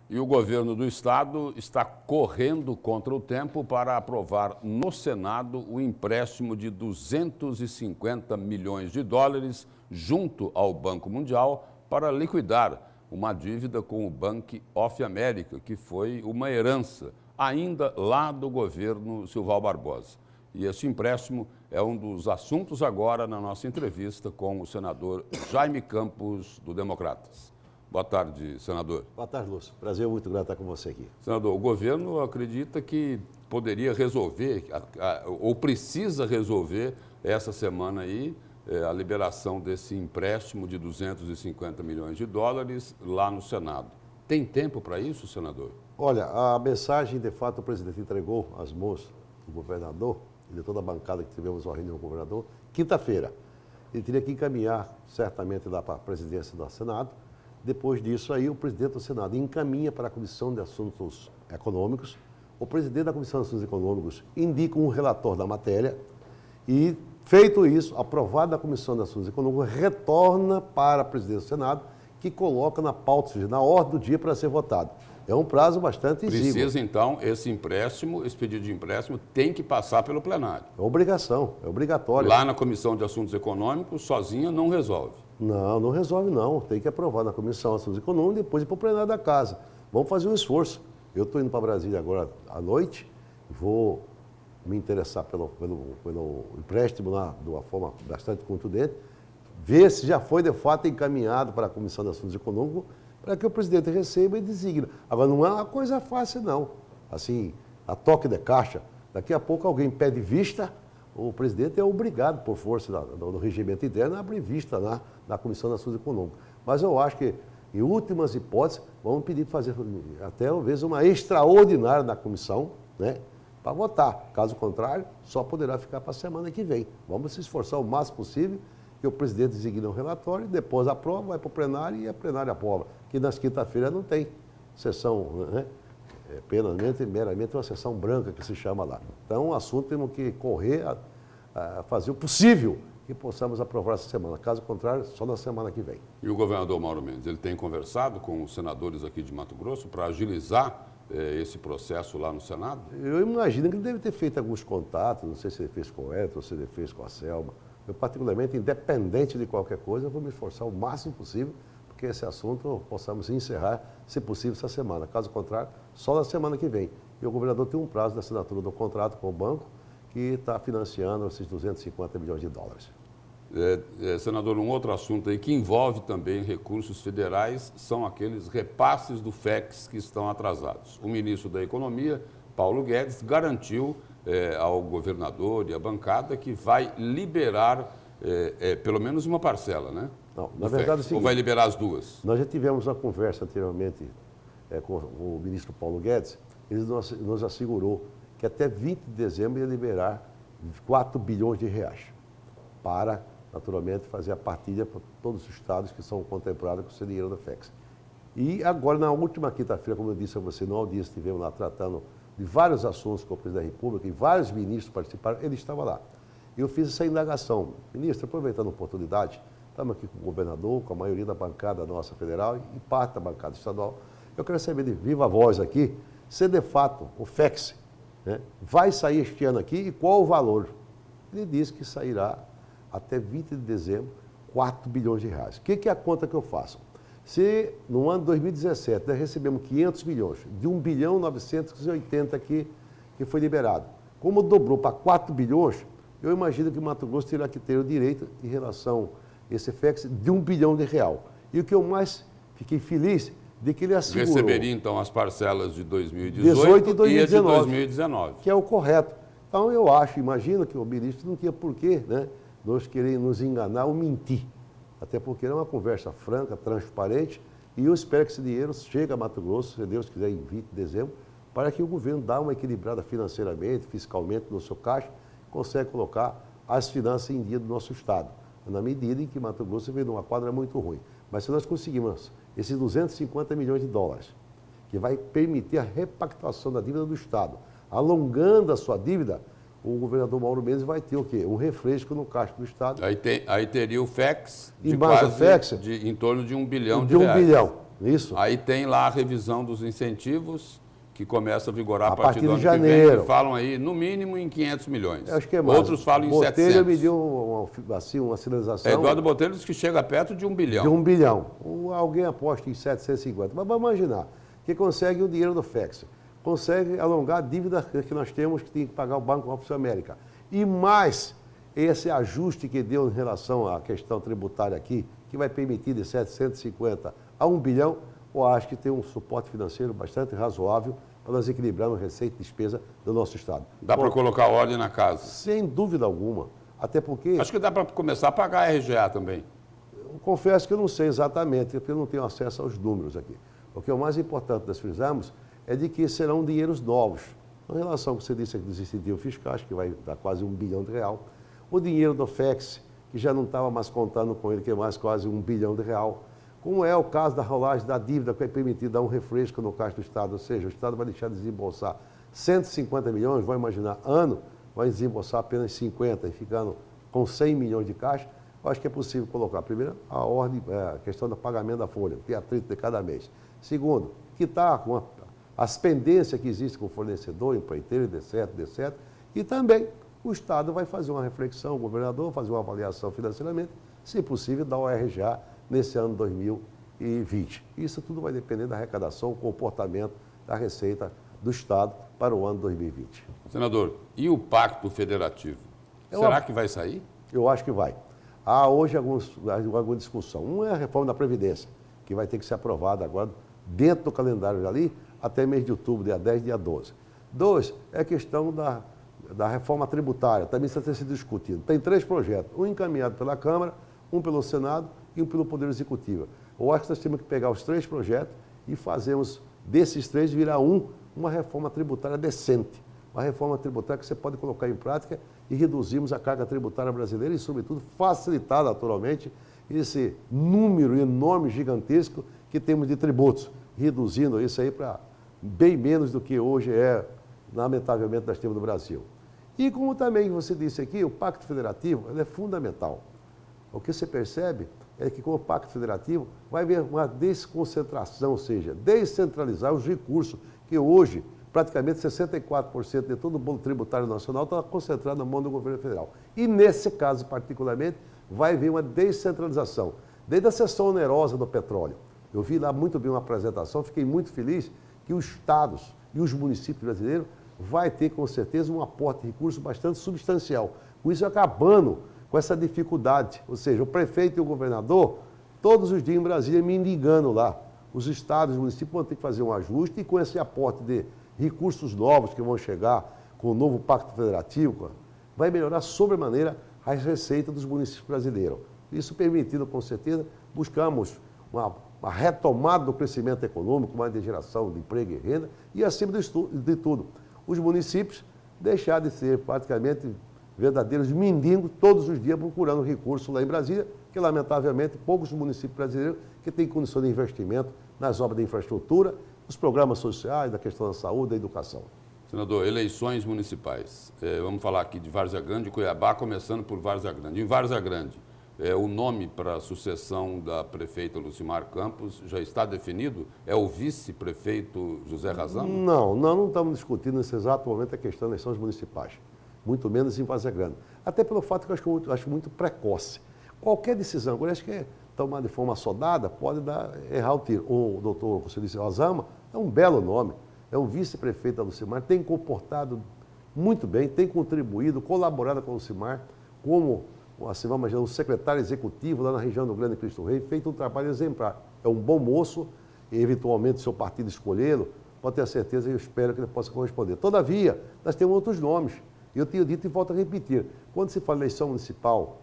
E o governo do estado está correndo contra o tempo para aprovar no Senado o empréstimo de 250 milhões de dólares junto ao Banco Mundial para liquidar uma dívida com o Bank of America, que foi uma herança ainda lá do governo Silval Barbosa. E esse empréstimo é um dos assuntos agora na nossa entrevista com o senador Jaime Campos, do Democratas. Boa tarde, senador. Boa tarde, Lúcio. Prazer muito grande estar com você aqui. Senador, o governo acredita que poderia resolver, ou precisa resolver essa semana aí, a liberação desse empréstimo de 250 milhões de dólares lá no Senado. Tem tempo para isso, senador? Olha, a mensagem, de fato, o presidente entregou às mãos do governador e de toda a bancada que tivemos uma reunião com o governador, quinta-feira. Ele teria que encaminhar, certamente, lá para a presidência do Senado. Depois disso, aí, o presidente do Senado encaminha para a Comissão de Assuntos Econômicos. O presidente da Comissão de Assuntos Econômicos indica um relator da matéria e, feito isso, aprovado na Comissão de Assuntos Econômicos, retorna para a presidência do Senado, que coloca na pauta, ou seja, na ordem do dia para ser votado. É um prazo bastante exíguo. Precisa, então, esse pedido de empréstimo tem que passar pelo plenário. É obrigação, é obrigatório. Lá na Comissão de Assuntos Econômicos, sozinha não resolve. Não resolve não. Tem que aprovar na Comissão de Assuntos Econômicos e depois ir para o plenário da casa. Vamos fazer um esforço. Eu estou indo para Brasília agora à noite, vou me interessar pelo empréstimo lá de uma forma bastante contundente, ver se já foi de fato encaminhado para a Comissão de Assuntos Econômicos, para que o presidente receba e designe. Agora, não é uma coisa fácil, não. Assim, a toque de caixa, daqui a pouco alguém pede vista, o presidente é obrigado, por força do regimento interno, a abrir vista na Comissão de Assuntos Econômicos. Mas eu acho que, em últimas hipóteses, vamos pedir para fazer até, talvez, uma extraordinária na comissão, né, para votar. Caso contrário, só poderá ficar para a semana que vem. Vamos se esforçar o máximo possível, que o presidente designe um relatório, depois aprova, vai para o plenário e a plenária aprova. Que nas quinta-feiras não tem sessão, né? É apenas, meramente uma sessão branca que se chama lá. Então, o assunto temos que correr a fazer o possível que possamos aprovar essa semana. Caso contrário, só na semana que vem. E o governador Mauro Mendes, ele tem conversado com os senadores aqui de Mato Grosso para agilizar esse processo lá no Senado? Eu imagino que ele deve ter feito alguns contatos, não sei se ele fez com o Edson, se ele fez com a Selma. Eu, particularmente, independente de qualquer coisa, eu vou me esforçar o máximo possível porque esse assunto possamos encerrar, se possível, essa semana. Caso contrário, só na semana que vem. E o governador tem um prazo da assinatura do contrato com o banco que está financiando esses 250 milhões de dólares. Senador, um outro assunto aí que envolve também recursos federais são aqueles repasses do FEX que estão atrasados. O ministro da Economia, Paulo Guedes, garantiu ao governador e à bancada que vai liberar pelo menos uma parcela, né? Não, na verdade, é o seguinte, ou vai liberar as duas? Nós já tivemos uma conversa anteriormente com o ministro Paulo Guedes. Ele nos assegurou que até 20 de dezembro ia liberar 4 bilhões de reais para, naturalmente, fazer a partilha para todos os estados que são contemplados com esse dinheiro da FEX. E agora, na última quinta-feira, como eu disse a você, no audiência estivemos lá tratando de vários assuntos com o presidente da República e vários ministros participaram, ele estava lá. Eu fiz essa indagação. Ministro, aproveitando a oportunidade, estamos aqui com o governador, com a maioria da bancada nossa federal e parte da bancada estadual. Eu quero saber de viva voz aqui, se de fato o FEX, né, vai sair este ano aqui e qual o valor. Ele disse que sairá até 20 de dezembro 4 bilhões de reais. O que é a conta que eu faço? Se no ano de 2017 nós recebemos 500 milhões, de 1 bilhão 980 que foi liberado, como dobrou para 4 bilhões, eu imagino que o Mato Grosso terá que ter o direito em relação a esse FEX de 1 bilhão de real. E o que eu mais fiquei feliz de que ele assegurou... Receberia, então, as parcelas de 2018 e as de 2019. Que é o correto. Então, eu acho, imagino que o ministro não tinha porquê, né, nós querer nos enganar ou mentir. Até porque é uma conversa franca, transparente, e eu espero que esse dinheiro chegue a Mato Grosso, se Deus quiser, em 20 de dezembro, para que o governo dê uma equilibrada financeiramente, fiscalmente no seu caixa, consegue colocar as finanças em dia do nosso Estado, na medida em que Mato Grosso vem numa quadra muito ruim. Mas se nós conseguirmos esses 250 milhões de dólares, que vai permitir a repactuação da dívida do Estado, alongando a sua dívida, o governador Mauro Mendes vai ter o quê? Um refresco no caixa do Estado. Aí teria o FEX de quase em torno de 1 bilhão de reais. De 1 bilhão. Isso. Aí tem lá a revisão dos incentivos, que começa a vigorar a partir partir do de ano janeiro. que vem, que falam aí, no mínimo, em 500 milhões. Eu acho que é mais. Outros falam em Botelho 700. me deu uma sinalização... Eduardo Botelho diz que chega perto de 1 bilhão. De 1 bilhão. Alguém aposta em 750. Mas vamos imaginar que consegue o dinheiro do FEX, consegue alongar a dívida que nós temos, que tem que pagar o Banco of America. E mais esse ajuste que deu em relação à questão tributária aqui, que vai permitir de 750 a 1 bilhão, eu acho que tem um suporte financeiro bastante razoável para nós equilibrarmos receita e despesa do nosso Estado. Dá para colocar ordem na casa? Sem dúvida alguma. Até porque... Acho que dá para começar a pagar a RGA também. Eu confesso que eu não sei exatamente, porque eu não tenho acesso aos números aqui. O que é o mais importante nós frisamos é de que serão dinheiros novos. Em relação ao que você disse aqui dos incentivos fiscais, que vai dar quase 1 bilhão de real, o dinheiro do FEX, que já não estava mais contando com ele, que é mais quase 1 bilhão de real, como é o caso da rolagem da dívida, que vai permitir dar um refresco no caixa do Estado, ou seja, o Estado vai deixar de desembolsar 150 milhões, vamos imaginar, ano, vai desembolsar apenas 50 e ficando com 100 milhões de caixa. Eu acho que é possível colocar, primeiro, a questão do pagamento da folha, que é a 30 de cada mês. Segundo, quitar com as pendências que existem com o fornecedor, empreiteiro, etc. E também o Estado vai fazer uma reflexão, o governador vai fazer uma avaliação financeiramente, se possível, da ORJA nesse ano 2020. Isso tudo vai depender da arrecadação, o comportamento da Receita do Estado para o ano 2020. Senador, e o Pacto Federativo? Será que vai sair? Eu acho que vai. Há hoje alguma discussão. Um é a reforma da Previdência, que vai ter que ser aprovada agora dentro do calendário dali, até mês de outubro, dia 10, dia 12. Dois, é a questão da reforma tributária, também está sendo discutido. Tem 3 projetos, um encaminhado pela Câmara, um pelo Senado e um pelo Poder Executivo. Eu acho que nós temos que pegar os 3 projetos e fazermos desses 3 virar uma reforma tributária decente. Uma reforma tributária que você pode colocar em prática e reduzirmos a carga tributária brasileira e, sobretudo, facilitar naturalmente esse número enorme, gigantesco que temos de tributos, reduzindo isso aí para bem menos do que hoje lamentavelmente, nós temos no Brasil. E como também você disse aqui, o Pacto Federativo ele é fundamental. O que você percebe é que com o Pacto Federativo vai haver uma desconcentração, ou seja, descentralizar os recursos, que hoje praticamente 64% de todo o bolo tributário nacional está concentrado na mão do governo federal. E nesse caso particularmente, vai haver uma descentralização. Desde a seção onerosa do petróleo. Eu vi lá muito bem uma apresentação, fiquei muito feliz que os estados e os municípios brasileiros vai ter com certeza um aporte de recursos bastante substancial. Com isso acabando com essa dificuldade, ou seja, o prefeito e o governador, todos os dias em Brasília me ligando lá. Os estados e os municípios vão ter que fazer um ajuste e com esse aporte de recursos novos que vão chegar com o novo Pacto Federativo, vai melhorar sobremaneira as receitas dos municípios brasileiros. Isso permitindo, com certeza, buscamos uma retomada do crescimento econômico, uma geração de emprego e renda e, acima de tudo, os municípios deixar de ser praticamente verdadeiros mendigos todos os dias procurando recursos lá em Brasília, que lamentavelmente poucos municípios brasileiros que têm condição de investimento nas obras de infraestrutura, nos programas sociais, da questão da saúde, da educação. Senador, eleições municipais. Vamos falar aqui de Várzea Grande e Cuiabá, começando por Várzea Grande. Em Várzea Grande, o nome para a sucessão da prefeita Lucimar Campos já está definido? É o vice-prefeito José Razão? Não, nós não estamos discutindo nesse exato momento a questão das eleições municipais, muito menos em Várzea Grande. Até pelo fato que eu acho muito precoce. Qualquer decisão, agora acho que é tomar de forma assodada, pode errar o tiro. O doutor, como você disse, Azama, é um belo nome, é o vice-prefeito da Lucimar, tem comportado muito bem, tem contribuído, colaborado com a Lucimar, como, assim, vamos imaginar, um secretário executivo lá na região do Grande Cristo Rei, feito um trabalho exemplar. É um bom moço, e eventualmente, seu partido escolhê-lo, pode ter a certeza, e eu espero que ele possa corresponder. Todavia, nós temos outros nomes, e eu tenho dito e volto a repetir, quando se fala eleição municipal,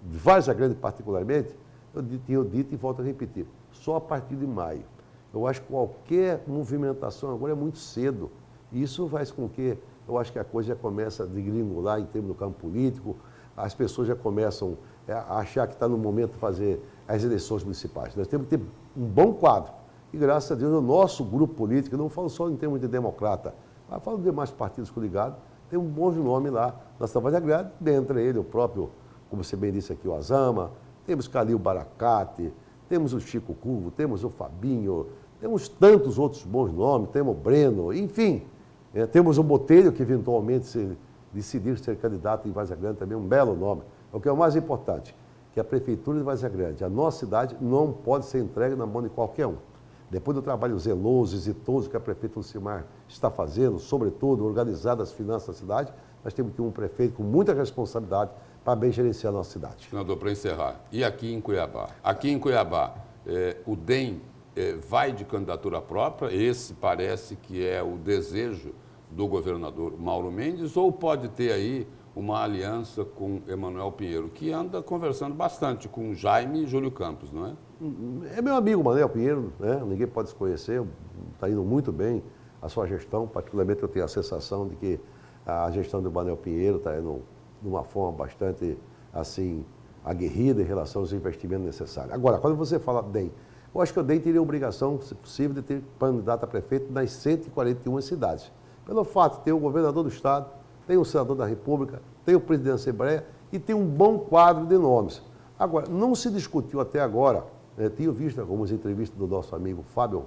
de Várzea Grande particularmente, eu tenho dito e volto a repetir, só a partir de maio. Eu acho que qualquer movimentação agora é muito cedo. E isso faz com que, eu acho que a coisa já começa a degringolar em termos do campo político, as pessoas já começam a achar que está no momento de fazer as eleições municipais. Nós temos que ter um bom quadro. E graças a Deus, o nosso grupo político, não falo só em termos de democrata, mas falo de demais partidos coligados, tem um bom nome lá na Várzea Grande, dentre ele o próprio, como você bem disse aqui, o Azama, temos Calil Baracate, temos o Chico Curvo, temos o Fabinho, temos tantos outros bons nomes, temos o Breno, enfim. Temos o Botelho, que eventualmente decidir ser candidato em Várzea Grande, também um belo nome. O que é o mais importante, que a Prefeitura de Várzea Grande, a nossa cidade, não pode ser entregue na mão de qualquer um. Depois do trabalho zeloso, exitoso que a prefeita Lucimar está fazendo, sobretudo organizar as finanças da cidade, nós temos que ter um prefeito com muita responsabilidade para bem gerenciar a nossa cidade. Senador, para encerrar, e aqui em Cuiabá? Aqui em Cuiabá, o DEM vai de candidatura própria, esse parece que é o desejo do governador Mauro Mendes, ou pode ter aí uma aliança com Emanuel Pinheiro, que anda conversando bastante com Jaime e Júlio Campos, não é? É meu amigo Emanuel Pinheiro, né? Ninguém pode desconhecer, está indo muito bem a sua gestão, particularmente eu tenho a sensação de que a gestão do Emanuel Pinheiro está indo de uma forma bastante, assim, aguerrida em relação aos investimentos necessários. Agora, quando você fala DEM, eu acho que o DEM teria a obrigação, se possível, de ter candidato a prefeito nas 141 cidades. Pelo fato de ter o governador do Estado, tem o senador da República, tem o presidente da Assembleia e tem um bom quadro de nomes. Agora, não se discutiu até agora, tinha visto algumas entrevistas do nosso amigo Fábio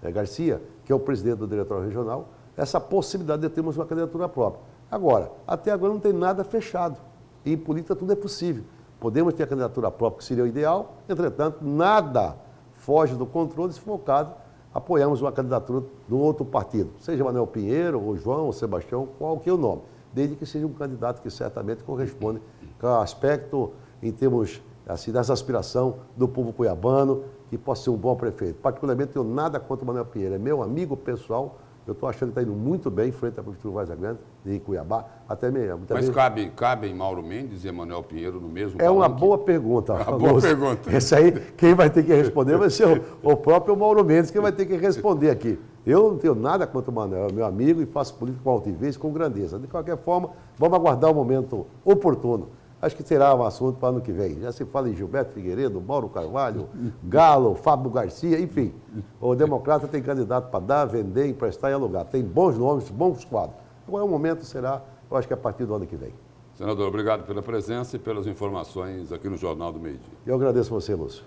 Garcia, que é o presidente do Diretório Regional, essa possibilidade de termos uma candidatura própria. Agora, até agora não tem nada fechado. E em política tudo é possível. Podemos ter a candidatura própria, que seria o ideal, entretanto, nada foge do controle se for o caso, apoiamos uma candidatura de um outro partido, seja Manuel Pinheiro, ou João, ou Sebastião, qualquer o nome, desde que seja um candidato que certamente corresponde com o aspecto, em termos assim, das aspirações do povo cuiabano, que possa ser um bom prefeito. Particularmente, eu nada contra o Manuel Pinheiro, é meu amigo pessoal, eu estou achando que está indo muito bem em frente à Prefeitura de Várzea Grande, de Cuiabá, até mesmo. Mas cabem Mauro Mendes e Emanuel Pinheiro no mesmo palanque? É uma boa pergunta. Uma boa pergunta. Esse aí, quem vai ter que responder vai ser o próprio Mauro Mendes, que vai ter que responder aqui. Eu não tenho nada contra o Manuel, é meu amigo, e faço política com altivez, com grandeza. De qualquer forma, vamos aguardar o momento oportuno. Acho que será um assunto para o ano que vem. Já se fala em Gilberto Figueiredo, Mauro Carvalho, Galo, Fábio Garcia, enfim. O Democrata tem candidato para dar, vender, emprestar e alugar. Tem bons nomes, bons quadros. Agora o momento será, eu acho que a partir do ano que vem. Senador, obrigado pela presença e pelas informações aqui no Jornal do Meio-Dia. Eu agradeço a você, Lúcio.